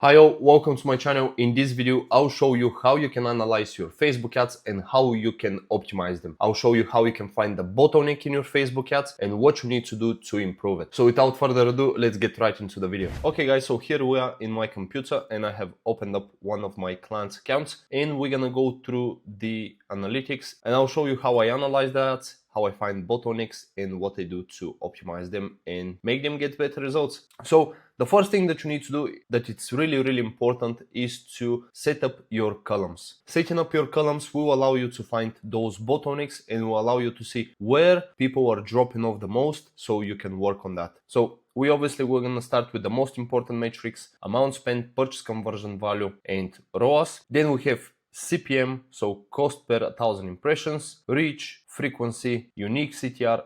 Hi all, welcome to my channel. In this video, I'll show you how you can analyze your Facebook ads and how you can optimize them. I'll show you how you can find the bottleneck in your Facebook ads and what you need to do to improve it. So without further ado, let's get right into the video. Okay guys, so here we are in my computer and I have opened up one of my clients' accounts and we're gonna go through the analytics and I'll show you how I analyze the ads, how I find bottlenecks and what I do to optimize them and make them get better results. So the first thing that you need to do that it's really important is to set up your columns. Setting up your columns will allow you to find those bottlenecks and will allow you to see where people are dropping off the most so you can work on that. So we're going to start with the most important metrics: amount spent, purchase conversion value and ROAS. Then we have CPM, so cost per 1,000 impressions, reach, frequency, unique CTR,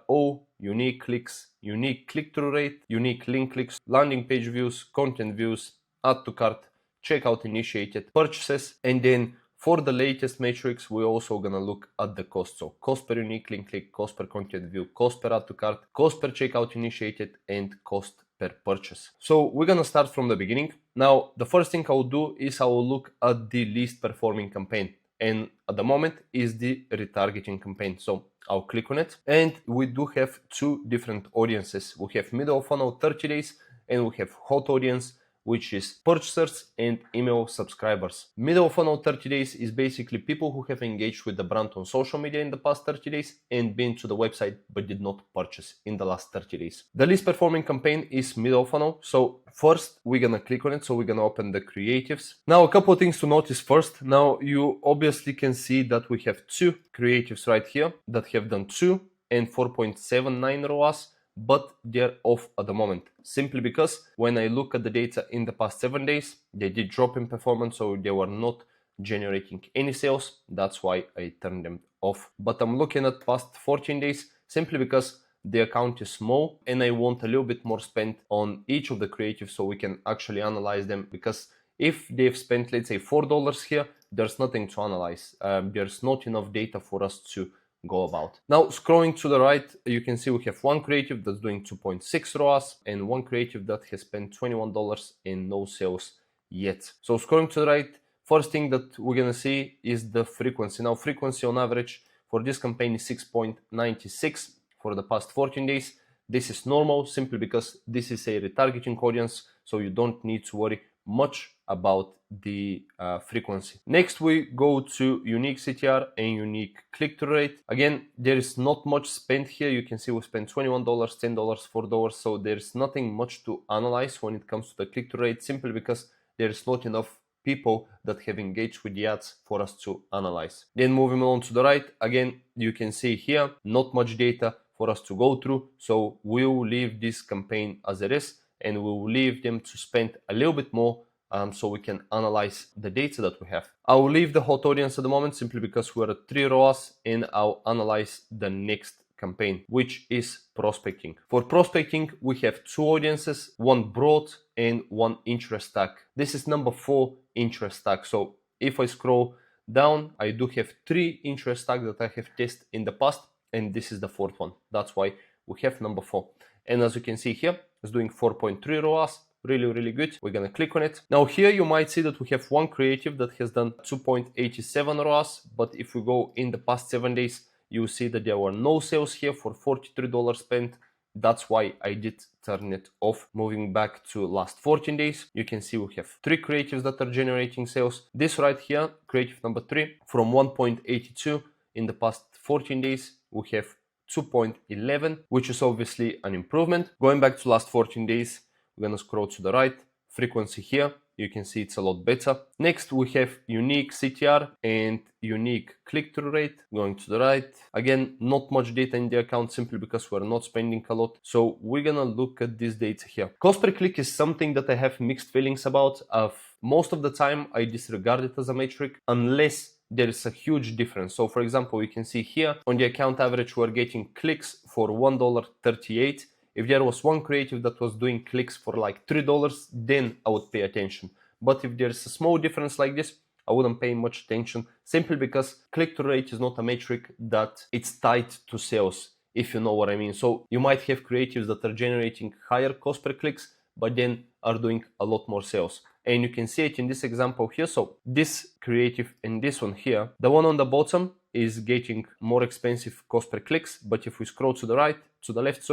unique clicks, unique click-through rate, unique link clicks, landing page views, content views, add to cart, checkout initiated, purchases, and then for the latest metrics, we're also gonna look at the cost. So cost per unique link click, cost per content view, cost per add to cart, cost per checkout initiated, and cost per purchase. So we're gonna start from the beginning. Now, the first thing I will do is I will look at the least performing campaign. And at the moment is the retargeting campaign. So I'll click on it. And we do have two different audiences. We have middle of funnel 30 days and we have hot audience, which is purchasers and email subscribers. Middle funnel 30 days is basically people who have engaged with the brand on social media in the past 30 days and been to the website but did not purchase in the last 30 days. The least performing campaign is middle funnel. So first we're gonna click on it. So we're gonna open the creatives. Now a couple of things to notice first. Now you obviously can see that we have two creatives right here that have done 2 and 4.79 ROAS. But they're off at the moment simply because when I look at the data in the past 7 days, they did drop in performance, so they were not generating any sales. That's why I turned them off. But I'm looking at past 14 days simply because the account is small and I want a little bit more spent on each of the creatives so we can actually analyze them, because if they've spent, let's say, $4 here, there's nothing to analyze. There's not enough data for us to go about. Now scrolling to the right, you can see we have one creative that's doing 2.6 ROAS and one creative that has spent $21 and no sales yet. So scrolling to the right, first thing that we're gonna see is the frequency. Now frequency on average for this campaign is 6.96 for the past 14 days. This is normal simply because this is a retargeting audience, so you don't need to worry much about the frequency. Next we go to unique CTR and unique click-through rate. Again, there is not much spent here. You can see we spent $21, $10, $4, so there's nothing much to analyze when it comes to the click-through rate, simply because there's not enough people that have engaged with the ads for us to analyze. Then moving on to the right, again, you can see here not much data for us to go through, so we'll leave this campaign as it is and we'll leave them to spend a little bit more so we can analyze the data that we have. I'll leave the hot audience at the moment simply because we're at 3 ROAS and I'll analyze the next campaign, which is prospecting. For prospecting, we have two audiences, one broad and one interest tag. This is number 4 interest tag. So if I scroll down, I do have 3 interest tags that I have tested in the past, and this is the 4th one. That's why we have number 4. And as you can see here, it's doing 4.3 ROAS. Really good. We're gonna click on it. Now here you might see that we have one creative that has done 2.87 ROAS, but if we go in the past 7 days, you see that there were no sales here for $43 spent. That's why I did turn it off. Moving back to last 14 days, you can see we have 3 creatives that are generating sales. This right here, creative number 3, from 1.82 in the past 14 days, we have 2.11, which is obviously an improvement. Going back to last 14 days, we're gonna scroll to the right. Frequency here, you can see it's a lot better. Next, we have unique CTR and unique click-through rate. Going to the right, again, not much data in the account simply because we're not spending a lot. So we're gonna look at this data here. Cost per click is something that I have mixed feelings about. Most of the time, I disregard it as a metric unless there is a huge difference. So for example, you can see here on the account average, we're getting clicks for $1.38. If there was one creative that was doing clicks for like $3, then I would pay attention. But if there's a small difference like this, I wouldn't pay much attention simply because click-through rate is not a metric that it's tied to sales, if you know what I mean. So you might have creatives that are generating higher cost per clicks, but then are doing a lot more sales. and you can see it in this example here. So this creative and this one here, the one on the bottom is getting more expensive cost per clicks, but if we scroll to the left,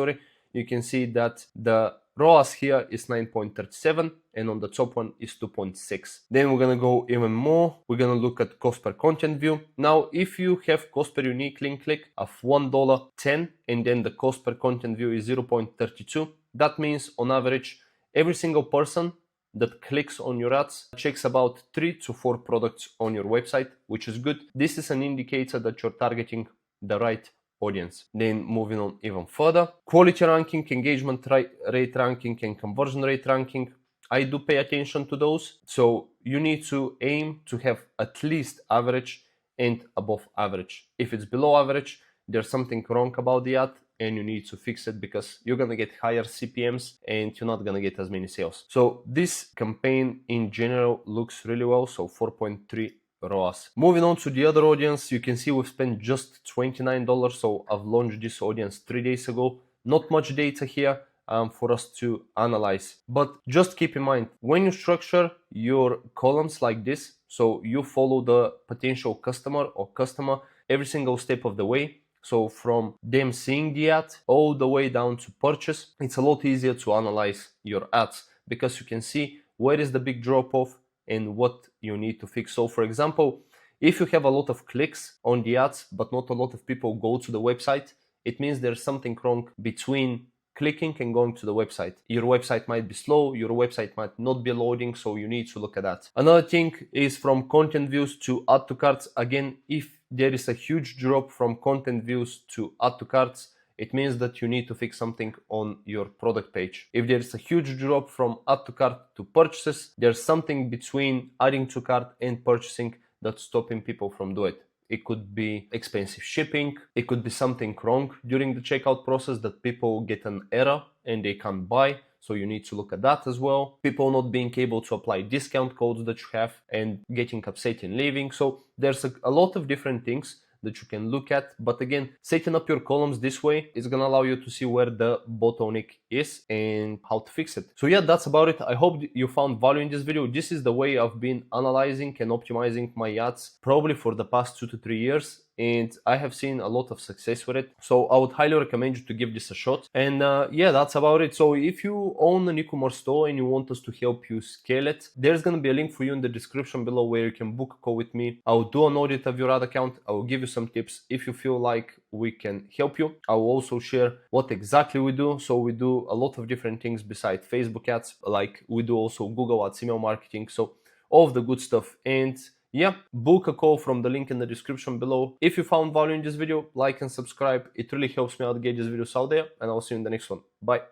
you can see that the ROAS here is 9.37 and on the top one is 2.6. Then we're gonna go even more. We're gonna look at cost per content view. Now, if you have cost per unique link click of $1.10 and then the cost per content view is 0.32, that means on average, every single person that clicks on your ads checks about 3 to 4 products on your website, which is good. This is an indicator that you're targeting the right audience. Then moving on even further, quality ranking, engagement rate ranking, and conversion rate ranking. I do pay attention to those. So you need to aim to have at least average and above average. If it's below average, there's something wrong about the ad and you need to fix it, because you're gonna get higher CPMs and you're not gonna get as many sales. So this campaign in general looks really well. So 4.3 ROAS. Moving on to the other audience, you can see we've spent just $29. So I've launched this audience 3 days ago. Not much data here for us to analyze, but just keep in mind when you structure your columns like this, so you follow the potential customer or customer every single step of the way. So from them seeing the ad all the way down to purchase, it's a lot easier to analyze your ads, because you can see where is the big drop off and what you need to fix. So for example, if you have a lot of clicks on the ads, but not a lot of people go to the website, it means there's something wrong between clicking and going to the website. Your website might be slow, your website might not be loading, so you need to look at that. Another thing is from content views to add to carts. Again, if there is a huge drop from content views to add to carts, it means that you need to fix something on your product page. If there's a huge drop from add to cart to purchases, there's something between adding to cart and purchasing that's stopping people from doing it. It could be expensive shipping. It could be something wrong during the checkout process that people get an error and they can't buy. So you need to look at that as well. People not being able to apply discount codes that you have and getting upset and leaving. So there's a lot of different things that you can look at. But again, setting up your columns this way is going to allow you to see where the bottleneck is and how to fix it. So yeah, that's about it. I hope you found value in this video. This is the way I've been analyzing and optimizing my ads probably for the past 2 to 3 years. And I have seen a lot of success with it. So I would highly recommend you to give this a shot. And yeah, that's about it. So if you own an e-commerce store and you want us to help you scale it, there's going to be a link for you in the description below where you can book a call with me. I'll do an audit of your ad account. I will give you some tips. If you feel like we can help you, I will also share what exactly we do. So we do a lot of different things besides Facebook ads. Like we do also Google ads, email marketing. So all of the good stuff. And yeah, book a call from the link in the description below. If you found value in this video, like and subscribe. It really helps me out get these videos out there, and I'll see you in the next one. Bye.